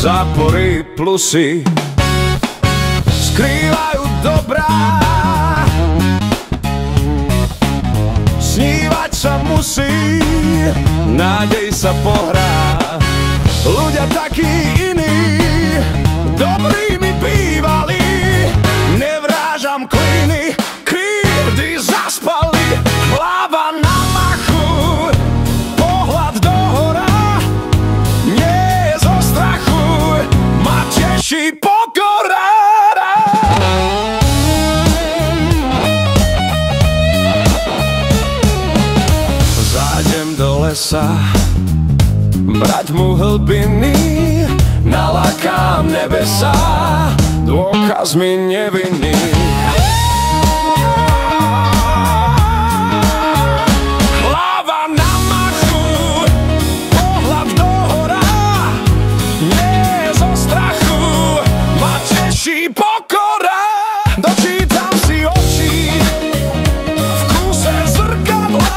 zápory, plusy skrývajú dobrá. Snívať sa musí, nádej sa pohrá. Ľudia takí iní, dobrí mi bývali. Nevrážam kliny, krivdy zaspali. Hlava na machu, pohľad dohora. Nie zo strachu, ma teší pokora. Zájdem do lesa, brať mu hlbiny, nalákam nebesa dôkazmi neviny. Hlava na machu, pohľad dohora. Nie zo strachu, ma teší pokora. Dočítam si oči v kúse zrkadla.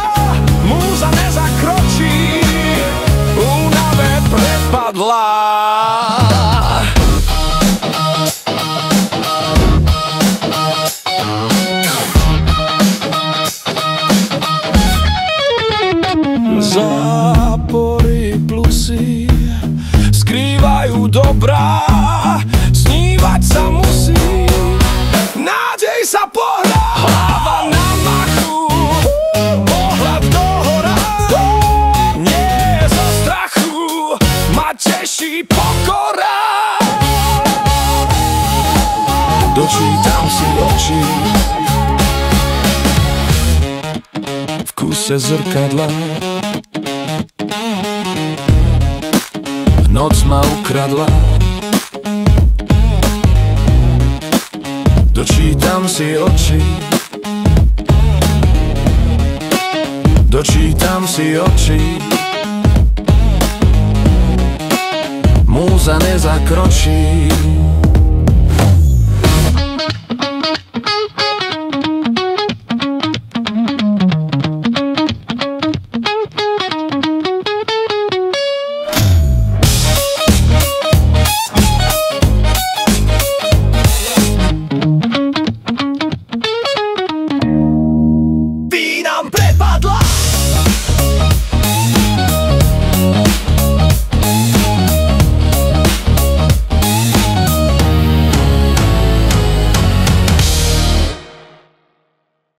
Múza nezakročí, únave prepadla. Zápory, plusy skrývajú dobrá. Snívať sa musí, nádej sa pohrá. Hlava na machu, pohľad dohora. Nie zo strachu, ma teší pokora. Dočítam si oči v kúse zrkadla. Noc ma ukradla. Dočítam si oči, dočítam si oči. Múza nezakročí.